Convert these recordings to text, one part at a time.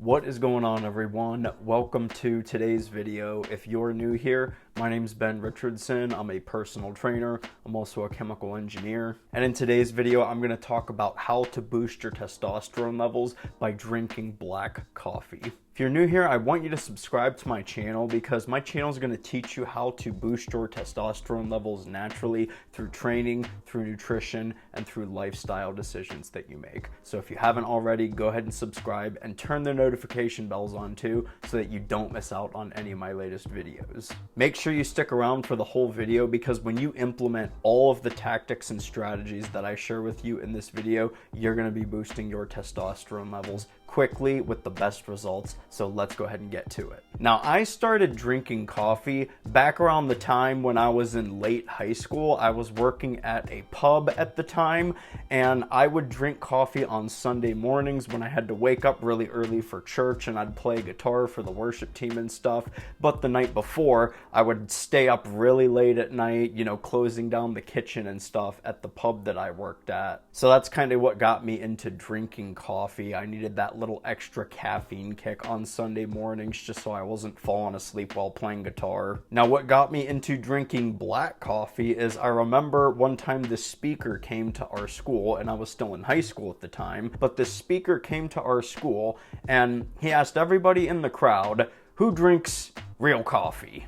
What is going on, everyone? Welcome to today's video. If you're new here, my name's Ben Richardson. I'm a personal trainer. I'm also a chemical engineer. And in today's video, I'm going to talk about how to boost your testosterone levels by drinking black coffee. If you're new here, I want you to subscribe to my channel because my channel is going to teach you how to boost your testosterone levels naturally through training, through nutrition, and through lifestyle decisions that you make. So if you haven't already, go ahead and subscribe and turn the notification bells on too so that you don't miss out on any of my latest videos. Make sure you stick around for the whole video because when you implement all of the tactics and strategies that I share with you in this video, you're going to be boosting your testosterone levels quickly with the best results. So let's go ahead and get to it. Now, I started drinking coffee back around the time when I was in late high school. I was working at a pub at the time, and I would drink coffee on Sunday mornings when I had to wake up really early for church, and I'd play guitar for the worship team and stuff. But the night before, I would stay up really late at night, closing down the kitchen and stuff at the pub that I worked at. So that's kind of what got me into drinking coffee. I needed that little extra caffeine kick on Sunday mornings just so I wasn't falling asleep while playing guitar. Now, what got me into drinking black coffee is I remember one time the speaker came to our school, and I was still in high school at the time, but the speaker came to our school and he asked everybody in the crowd, who drinks real coffee?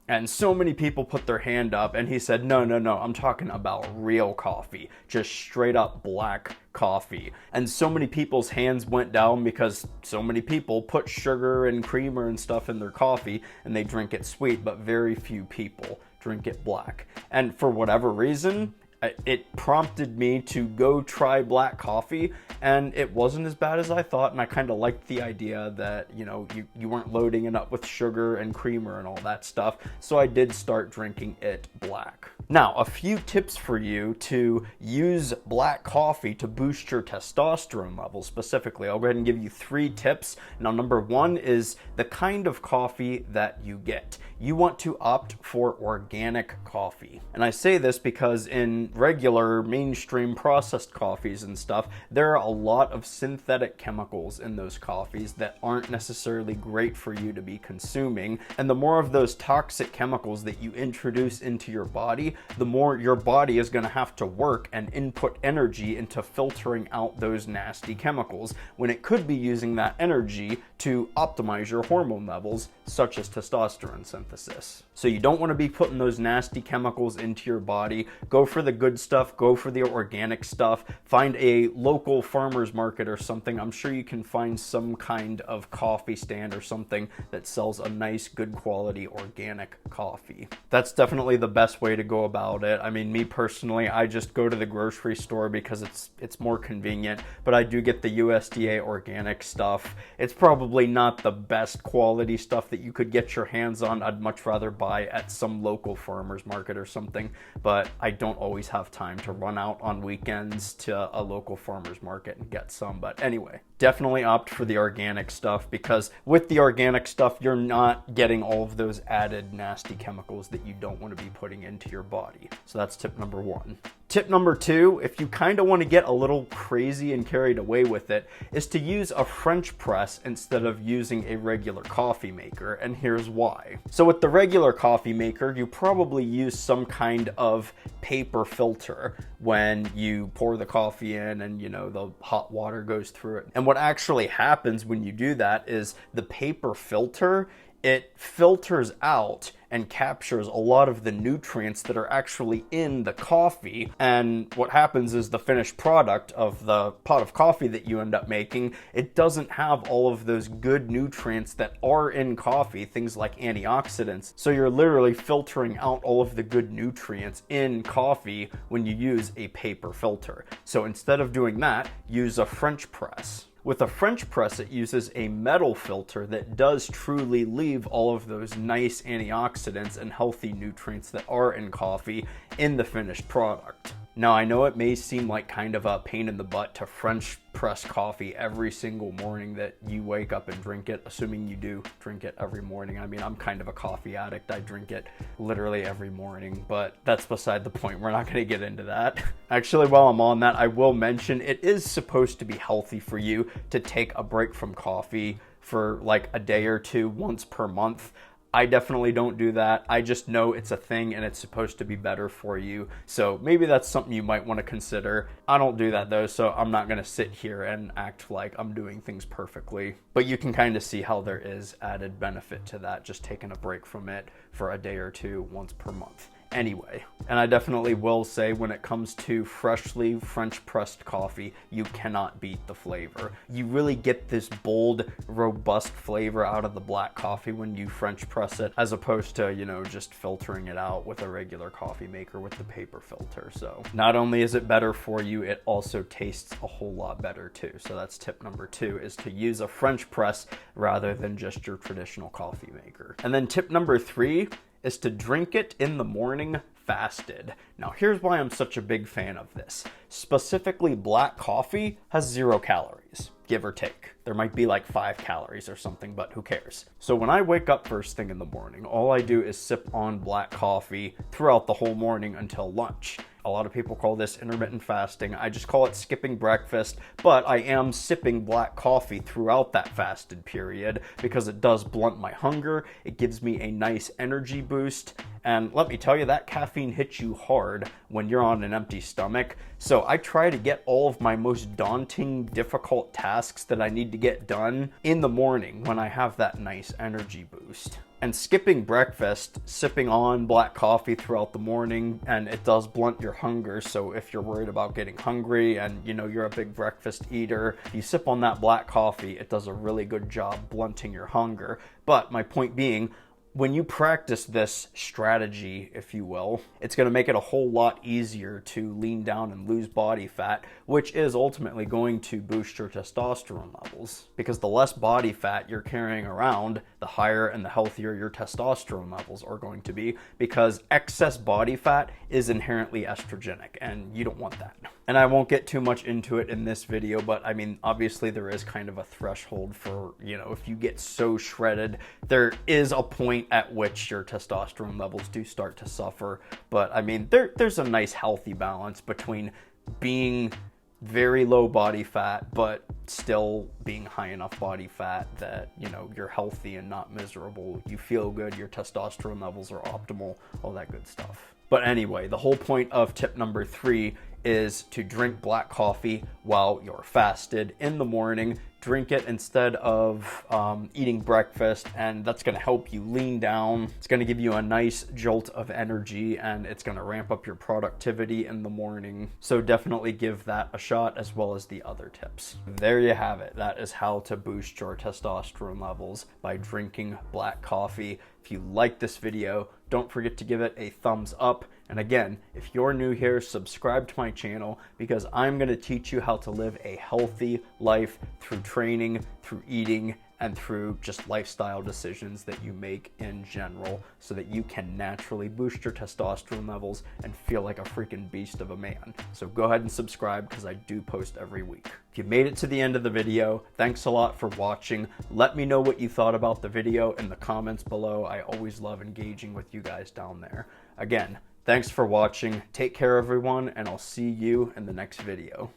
And so many people put their hand up, and he said, no, I'm talking about real coffee, just straight up black coffee. And so many people's hands went down because so many people put sugar and creamer and stuff in their coffee and they drink it sweet, but very few people drink it black. And for whatever reason, it prompted me to go try black coffee, and it wasn't as bad as I thought, and I kind of liked the idea that, you weren't loading it up with sugar and creamer and all that stuff, so I did start drinking it black. Now, a few tips for you to use black coffee to boost your testosterone levels specifically. I'll go ahead and give you 3 tips. Now, number 1 is the kind of coffee that you get. You want to opt for organic coffee. And I say this because in regular mainstream processed coffees and stuff, there are a lot of synthetic chemicals in those coffees that aren't necessarily great for you to be consuming. And the more of those toxic chemicals that you introduce into your body, the more your body is going to have to work and input energy into filtering out those nasty chemicals when it could be using that energy to optimize your hormone levels, such as testosterone synthesis. So you don't want to be putting those nasty chemicals into your body. Go for the good stuff, go for the organic stuff, find a local farmer's market or something. I'm sure you can find some kind of coffee stand or something that sells a nice, good quality organic coffee. That's definitely the best way to go about it. I mean, me personally, I just go to the grocery store because it's more convenient, but I do get the USDA organic stuff. It's probably not the best quality stuff that you could get your hands on. I'd much rather buy at some local farmer's market or something, but I don't always have time to run out on weekends to a local farmer's market and get some. But anyway, definitely opt for the organic stuff because with the organic stuff, you're not getting all of those added nasty chemicals that you don't want to be putting into your body. So that's tip number 1. Tip number 2, if you kind of want to get a little crazy and carried away with it, is to use a French press instead of using a regular coffee maker, and here's why. So with the regular coffee maker, you probably use some kind of paper filter when you pour the coffee in and, the hot water goes through it. And what actually happens when you do that is the paper filter, it filters out and captures a lot of the nutrients that are actually in the coffee. And what happens is the finished product of the pot of coffee that you end up making, it doesn't have all of those good nutrients that are in coffee, things like antioxidants. So you're literally filtering out all of the good nutrients in coffee when you use a paper filter. So instead of doing that, use a French press. With a French press, it uses a metal filter that does truly leave all of those nice antioxidants and healthy nutrients that are in coffee in the finished product. Now, I know it may seem like kind of a pain in the butt to French press coffee every single morning that you wake up and drink it, assuming you do drink it every morning. I mean, I'm kind of a coffee addict. I drink it literally every morning, but that's beside the point. We're not going to get into that. Actually, while I'm on that, I will mention it is supposed to be healthy for you to take a break from coffee for like a day or two once per month. I definitely don't do that. I just know it's a thing and it's supposed to be better for you. So maybe that's something you might want to consider. I don't do that though, so I'm not going to sit here and act like I'm doing things perfectly. But you can kind of see how there is added benefit to that, just taking a break from it for a day or two once per month. Anyway, and I definitely will say when it comes to freshly French pressed coffee, you cannot beat the flavor. You really get this bold, robust flavor out of the black coffee when you French press it, as opposed to, you know, just filtering it out with a regular coffee maker with the paper filter. So not only is it better for you, it also tastes a whole lot better too. So that's tip number 2, is to use a French press rather than just your traditional coffee maker. And then tip number 3 is to drink it in the morning fasted. Now here's why I'm such a big fan of this. Specifically, black coffee has 0 calories, give or take. There might be like 5 calories or something, but who cares? So when I wake up first thing in the morning, all I do is sip on black coffee throughout the whole morning until lunch. A lot of people call this intermittent fasting. I just call it skipping breakfast, but I am sipping black coffee throughout that fasted period because it does blunt my hunger. It gives me a nice energy boost. And let me tell you, that caffeine hits you hard when you're on an empty stomach. So I try to get all of my most daunting, difficult tasks that I need to get done in the morning when I have that nice energy boost. And skipping breakfast, sipping on black coffee throughout the morning, and it does blunt your hunger. So if you're worried about getting hungry and you know you're a big breakfast eater, if you sip on that black coffee, it does a really good job blunting your hunger. But my point being, when you practice this strategy, if you will, it's going to make it a whole lot easier to lean down and lose body fat, which is ultimately going to boost your testosterone levels. Because the less body fat you're carrying around, the higher and the healthier your testosterone levels are going to be, because excess body fat is inherently estrogenic, and you don't want that. And I won't get too much into it in this video, but I mean, obviously there is kind of a threshold for, you know, if you get so shredded, there is a point at which your testosterone levels do start to suffer. But I mean, there's a nice healthy balance between being very low body fat, but still being high enough body fat that, you know, you're healthy and not miserable. You feel good, your testosterone levels are optimal, all that good stuff. But anyway, the whole point of tip number 3 is to drink black coffee while you're fasted in the morning. Drink it instead of eating breakfast, and that's going to help you lean down. It's going to give you a nice jolt of energy, and it's going to ramp up your productivity in the morning. So definitely give that a shot, as well as the other tips. There you have it. That is how to boost your testosterone levels by drinking black coffee. If you like this video, don't forget to give it a thumbs up. And again, if you're new here, subscribe to my channel, because I'm going to teach you how to live a healthy life through training, through eating, and through just lifestyle decisions that you make in general, so that you can naturally boost your testosterone levels and feel like a freaking beast of a man. So go ahead and subscribe, because I do post every week. If you made it to the end of the video, thanks a lot for watching. Let me know what you thought about the video in the comments below. I always love engaging with you guys down there. Again, thanks for watching. Take care, everyone, and I'll see you in the next video.